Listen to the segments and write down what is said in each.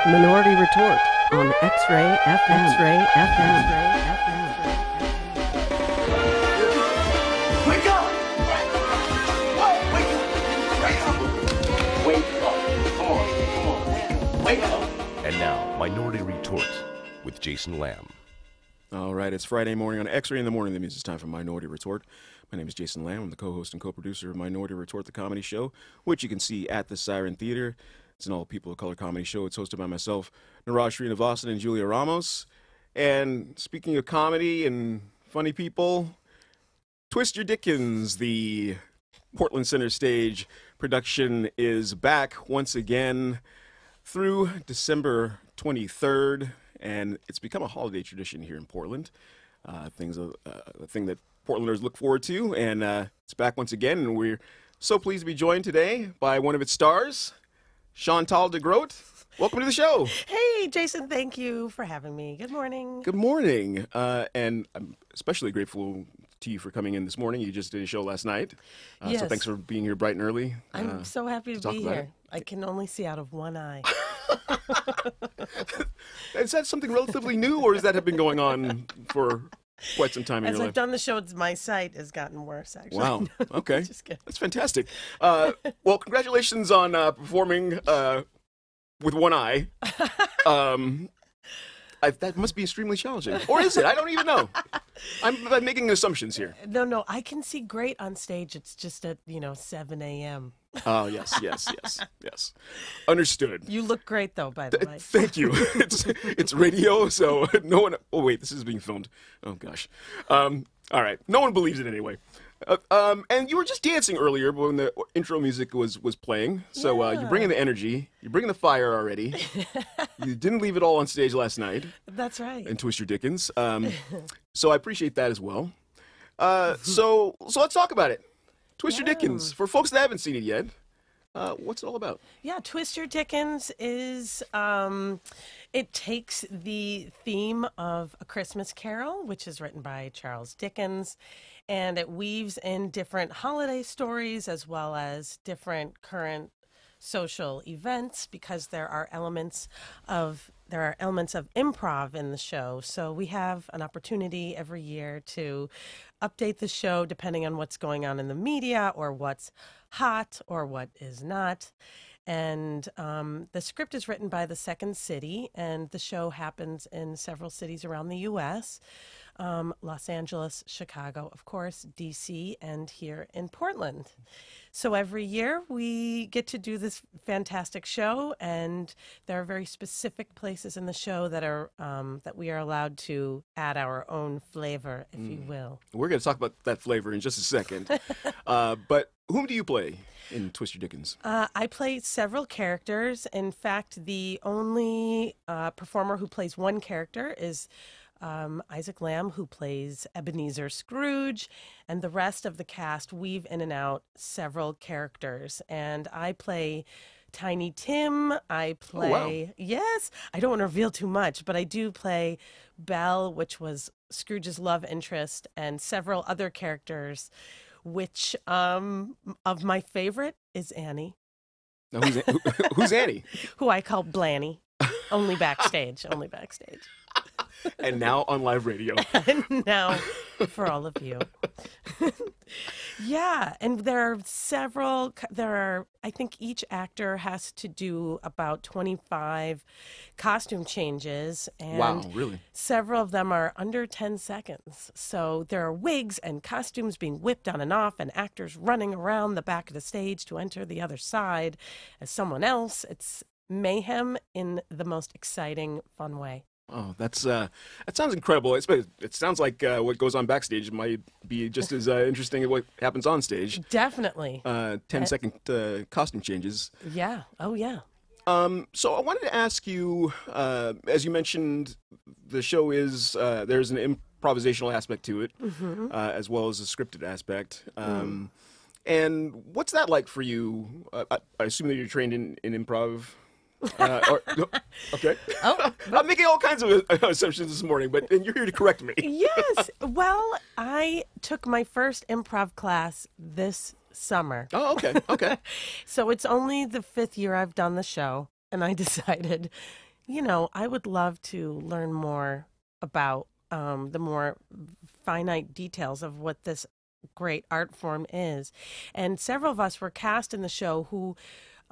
Minority Retort on XRAY FM. XRAY FM. Wake up! Wake up! Wake up! Come on. Wake up! And now, Minority Retort with Jason Lamb. All right, it's Friday morning on X-Ray in the Morning. That means it's time for Minority Retort. My name is Jason Lamb. I'm the co-host and co-producer of Minority Retort, the comedy show, which you can see at the Siren Theater. It's an all-people of color comedy show. It's hosted by myself, Niraj Srinivasan, and Julia Ramos. And speaking of comedy and funny people, Twist Your Dickens, the Portland Center Stage production, is back once again through December 23rd. And it's become a holiday tradition here in Portland. A thing that Portlanders look forward to. And it's back once again. And we're so pleased to be joined today by one of its stars, Chantal de Groot. Welcome to the show. Hey, Jason, thank you for having me. Good morning. Good morning. And I'm especially grateful to you for coming in this morning. You just did a show last night. Yes. So thanks for being here bright and early. I'm so happy to talk be about here. it. I can only see out of one eye. Is that something relatively new, or has that been going on for quite some time in As your I've life? done the show, my sight has gotten worse, actually. Wow. Okay. Just kidding. That's fantastic. Well, congratulations on performing with one eye. That must be extremely challenging. Or is it? I don't even know. I'm making assumptions here. No, I can see great on stage. It's just at, 7 a.m. Oh, yes. Understood. You look great, though, by the way. Thank you. It's radio, so no one... Oh, wait, this is being filmed. Oh, gosh. All right. No one believes it anyway. And you were just dancing earlier when the intro music was playing. So you bring in the energy. You bring in the fire already. You didn't leave it all on stage last night. That's right. And Twist Your Dickens. So I appreciate that as well. So let's talk about it. Twist Your Dickens. For folks that haven't seen it yet, what's it all about? Yeah, Twist Your Dickens is, it takes the theme of A Christmas Carol, which is written by Charles Dickens, and it weaves in different holiday stories as well as different current social events, because there are elements of improv in the show. So we have an opportunity every year to update the show depending on what's going on in the media or what's hot or what is not. And the script is written by the Second City, and the show happens in several cities around the U.S. Los Angeles, Chicago, of course, D.C., and here in Portland. So every year we get to do this fantastic show, and there are very specific places in the show that are that we are allowed to add our own flavor, if you will. We're going to talk about that flavor in just a second. But whom do you play in Twist Your Dickens? I play several characters. In fact, the only performer who plays one character is Isaac Lamb, who plays Ebenezer Scrooge, and the rest of the cast weave in and out several characters. And I play Tiny Tim. I play, wow. Yes, I don't want to reveal too much, but I do play Belle, which was Scrooge's love interest, and several other characters, which of my favorite is Annie. Now, who's Annie? Who I call Blanny. Only backstage. And now on live radio. And now for all of you. Yeah, and I think each actor has to do about 25 costume changes. And wow, really? Several of them are under 10 seconds. So there are wigs and costumes being whipped on and off, and actors running around the back of the stage to enter the other side as someone else. It's mayhem in the most exciting, fun way. Oh, that sounds incredible. It sounds like what goes on backstage might be just as interesting as what happens on stage. Definitely. 10-second costume changes. Yeah. Oh, yeah. So I wanted to ask you, as you mentioned, the show is there's an improvisational aspect to it, as well as a scripted aspect. And what's that like for you? I assume that you're trained in improv. Okay. Oh, I'm making all kinds of assumptions this morning, but you're here to correct me. Yes. Well, I took my first improv class this summer. Oh, okay. So it's only the 5th year I've done the show, and I decided I would love to learn more about the more finite details of what this great art form is. And several of us were cast in the show who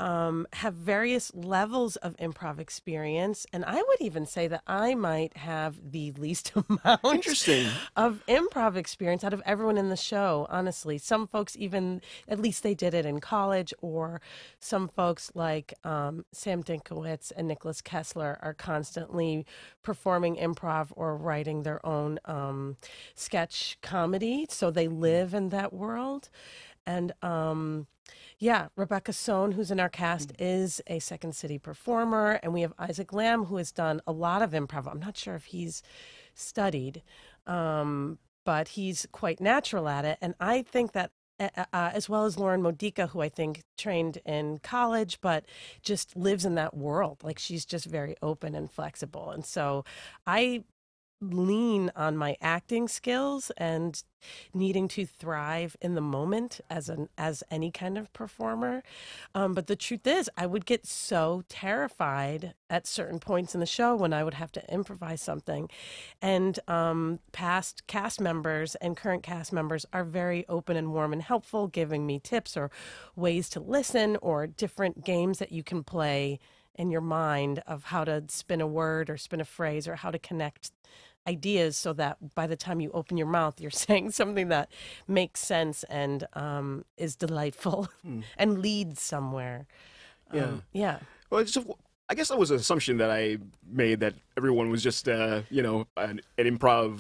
have various levels of improv experience. And I would even say that I might have the least amount Interesting. of improv experience out of everyone in the show, honestly. Some folks even, at least they did it in college, or some folks like Sam Dinkowitz and Nicholas Kessler are constantly performing improv or writing their own sketch comedy. So they live in that world. And yeah, Rebecca Sohn, who's in our cast, is a Second City performer. And we have Isaac Lamb, who has done a lot of improv. I'm not sure if he's studied, but he's quite natural at it. And I think that, as well as Lauren Modica, who I think trained in college, but just lives in that world. Like, she's just very open and flexible. And so I lean on my acting skills and needing to thrive in the moment as any kind of performer. But the truth is, I would get so terrified at certain points in the show when I would have to improvise something. And past cast members and current cast members are very open and warm and helpful, giving me tips or ways to listen or different games that you can play in your mind of how to spin a word or spin a phrase or how to connect ideas so that by the time you open your mouth, you're saying something that makes sense and is delightful and leads somewhere. Yeah. Yeah. Well, I guess that was an assumption that I made, that everyone was just, an improv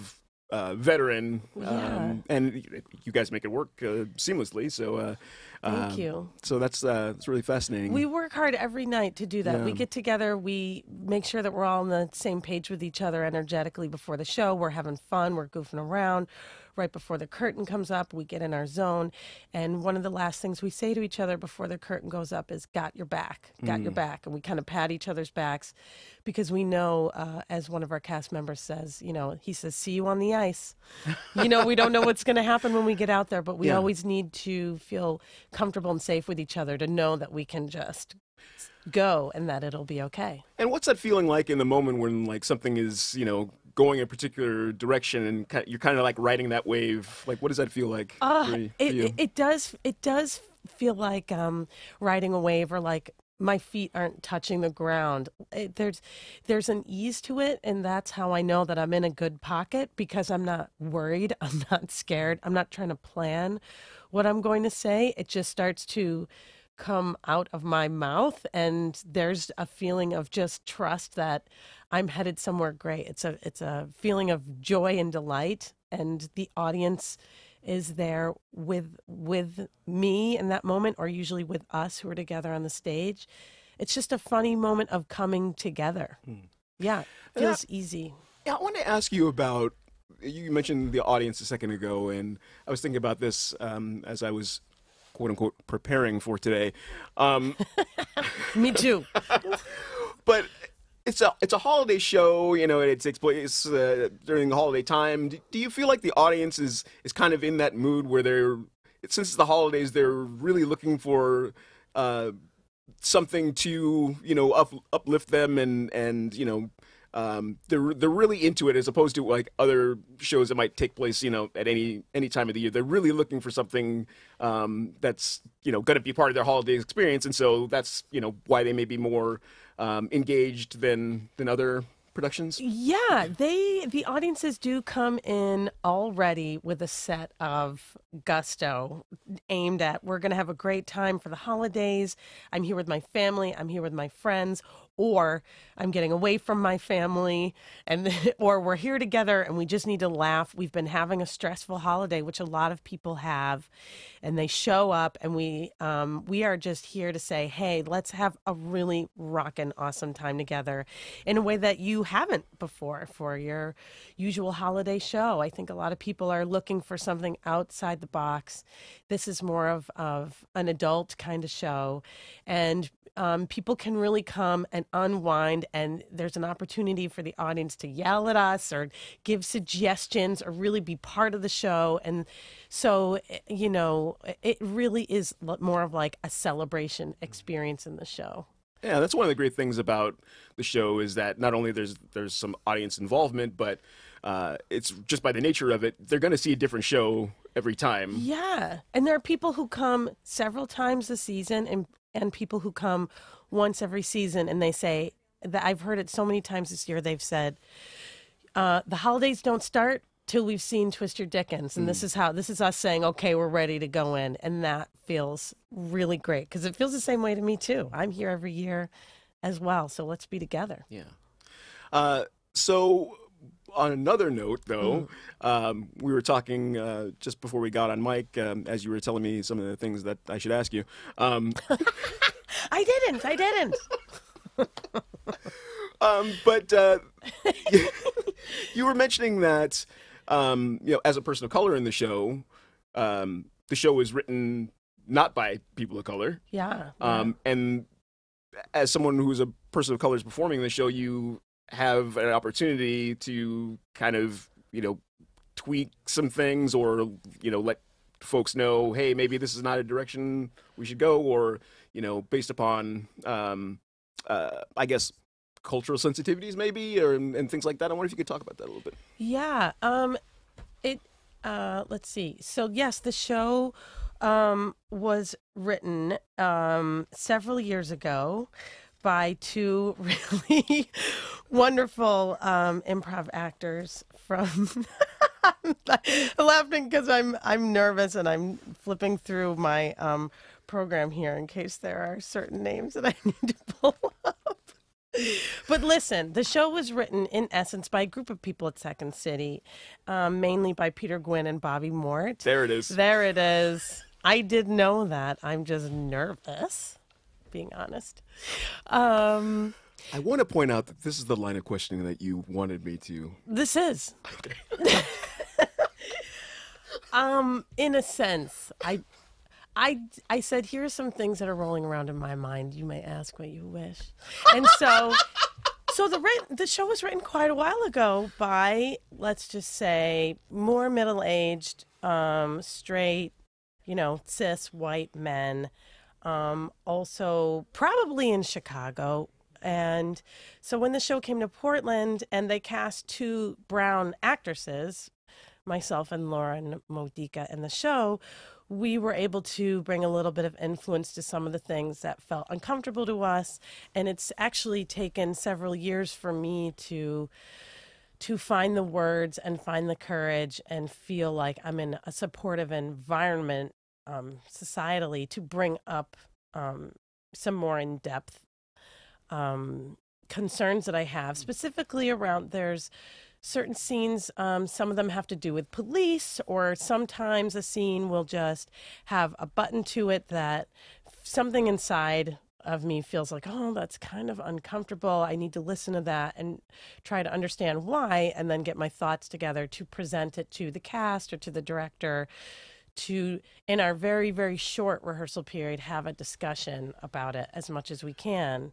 veteran. Yeah. And you guys make it work seamlessly. So Thank you. So that's really fascinating. We work hard every night to do that. Yeah. We get together, we make sure that we're all on the same page with each other energetically before the show. We're having fun, we're goofing around. Right before the curtain comes up, we get in our zone. And one of the last things we say to each other before the curtain goes up is, got your back, got your back. And we kind of pat each other's backs because we know, as one of our cast members says, he says, see you on the ice. We don't know what's going to happen when we get out there, but we always need to feel comfortable and safe with each other to know that we can just go and that it'll be okay. And what's that feeling like in the moment when, like, something is, going a particular direction and you're kind of like riding that wave? Like, what does that feel like for you? It does feel like riding a wave, or like my feet aren't touching the ground. There's an ease to it, and that's how I know that I'm in a good pocket, because I'm not worried, I'm not scared, I'm not trying to plan what I'm going to say. It just starts to come out of my mouth, and there's a feeling of just trust that I'm headed somewhere great. It's a feeling of joy and delight, and the audience is there with me in that moment, or usually with us who are together on the stage. It's just a funny moment of coming together. Yeah, it feels easy. Yeah, I want to ask you about, you mentioned the audience a second ago, and I was thinking about this as I was, quote unquote, preparing for today. Me too. But it's a holiday show, it takes place during the holiday time. Do you feel like the audience is kind of in that mood where since it's the holidays, they're really looking for something to, uplift them and they're really into it, as opposed to like other shows that might take place, at any time of the year. They're really looking for something that's, going to be part of their holiday experience. And so that's, why they may be more engaged than other productions. Yeah, the audiences do come in already with a set of gusto aimed at, we're going to have a great time for the holidays. I'm here with my family. I'm here with my friends. Or I'm getting away from my family, or we're here together and we just need to laugh. We've been having a stressful holiday, which a lot of people have, and they show up, and we are just here to say, hey, let's have a really rockin' awesome time together in a way that you haven't before for your usual holiday show. I think a lot of people are looking for something outside the box. This is more of an adult kind of show, and people can really come and unwind, and there's an opportunity for the audience to yell at us or give suggestions or really be part of the show. And so, it really is more of like a celebration experience in the show. Yeah, that's one of the great things about the show is that not only there's some audience involvement, but it's just by the nature of it, they're going to see a different show every time. Yeah. And there are people who come several times a season and people who come once every season, and they say that I've heard it so many times this year, they've said, the holidays don't start till we've seen Twist Your Dickens. And this is us saying, okay, we're ready to go in. And that feels really great because it feels the same way to me too. I'm here every year as well. So let's be together. Yeah. So on another note, though, we were talking just before we got on mic, as you were telling me some of the things that I should ask you. I didn't. But you were mentioning that, as a person of color in the show was written not by people of color. Yeah. And as someone who's a person of color is performing the show, you have an opportunity to kind of, tweak some things or, let folks know, hey, maybe this is not a direction we should go, or, based upon, I guess, cultural sensitivities maybe, and things like that. I wonder if you could talk about that a little bit. Yeah. Let's see. So yes, the show was written several years ago by two really wonderful improv actors from I'm laughing because I'm nervous and I'm flipping through my program here in case there are certain names that I need to pull up. But listen, the show was written in essence by a group of people at Second City, mainly by Peter Gwynn and Bobby Mort. There it is. There it is. I did know that. I'm just nervous, being honest. I want to point out that this is the line of questioning that you wanted me to. This is. In a sense, I said, here are some things that are rolling around in my mind. You may ask what you wish. And so the show was written quite a while ago by, let's just say, more middle-aged, straight, cis white men, also probably in Chicago. And so when the show came to Portland and they cast two brown actresses, myself and Lauren Modica in the show, we were able to bring a little bit of influence to some of the things that felt uncomfortable to us. And it's actually taken several years for me to find the words and find the courage and feel like I'm in a supportive environment societally to bring up some more in-depth concerns that I have, specifically around there's certain scenes, some of them have to do with police, or sometimes a scene will just have a button to it that something inside of me feels like, oh, that's kind of uncomfortable. I need to listen to that and try to understand why, and then get my thoughts together to present it to the cast or to the director to, in our very, very short rehearsal period, have a discussion about it as much as we can.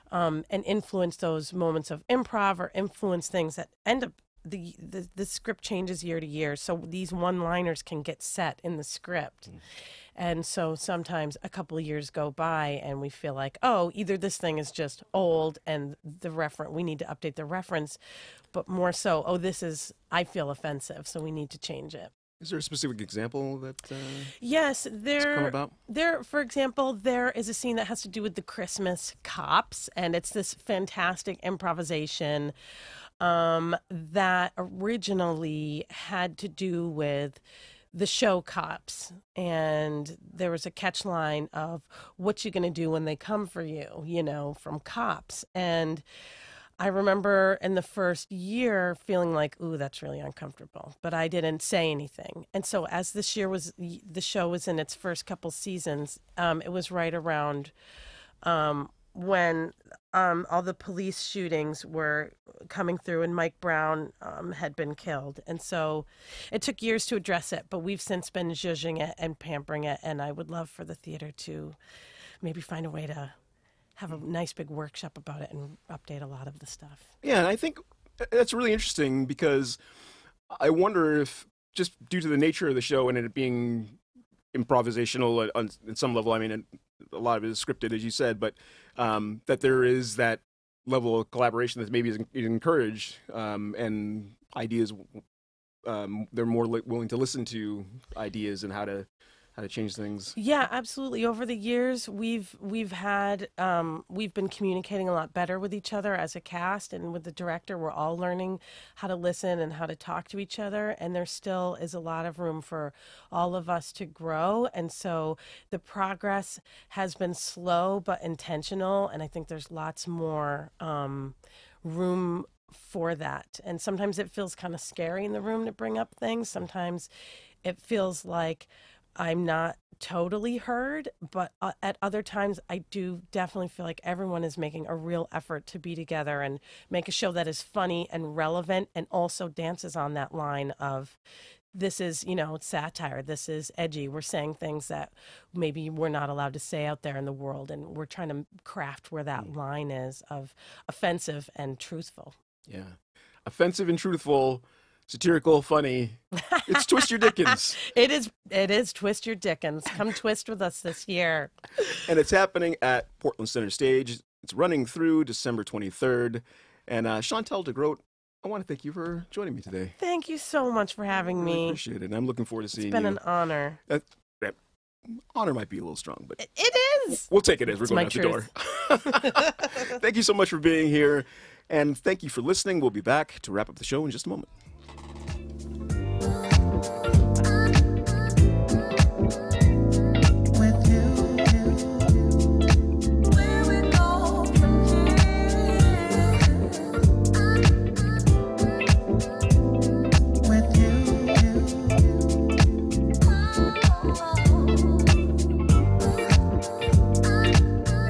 And influence those moments of improv or influence things that end up, the script changes year to year. So these one-liners can get set in the script. And so sometimes a couple of years go by and we feel like, oh, either this thing is just old and we need to update the reference, but more so, oh, I feel offensive, so we need to change it. Is there a specific example that yes, come about? For example, there is a scene that has to do with the Christmas cops, and it's this fantastic improvisation that originally had to do with the show Cops, and there was a catch line of what you gonna do when they come for you, from Cops. And I remember in the first year feeling like, ooh, that's really uncomfortable, but I didn't say anything. And so as the show was in its first couple seasons, it was right around when all the police shootings were coming through and Mike Brown had been killed. And so it took years to address it, but we've since been zhuzhing it and pampering it. And I would love for the theater to maybe find a way to have a nice big workshop about it and update a lot of the stuff. Yeah, and I think that's really interesting because I wonder if, just due to the nature of the show and it being improvisational on some level, I mean, a lot of it is scripted, as you said, but that there is that level of collaboration that maybe is encouraged, and ideas. They're more willing to listen to ideas and how to change things. Yeah, absolutely. Over the years, we've been communicating a lot better with each other as a cast, and with the director, we're all learning how to listen and how to talk to each other. And there still is a lot of room for all of us to grow. And so the progress has been slow but intentional, and I think there's lots more room for that. And sometimes it feels kind of scary in the room to bring up things. Sometimes it feels like I'm not totally heard, but at other times I do definitely feel like everyone is making a real effort to be together and make a show that is funny and relevant and also dances on that line of this is, satire, this is edgy. We're saying things that maybe we're not allowed to say out there in the world, and we're trying to craft where that line is of offensive and truthful. Yeah. Offensive and truthful, satirical, funny. It's Twist Your Dickens. It is Twist Your Dickens. Come twist with us this year. And it's happening at Portland Center Stage. It's running through December 23rd. And Chantel DeGroat, I want to thank you for joining me today. Thank you so much for having Really me. appreciate it. And I'm looking forward to seeing you. It's been an honor. That honor might be a little strong, but It is. we'll take it as we're It's going my out the door. Thank you so much for being here. And thank you for listening. We'll be back to wrap up the show in just a moment.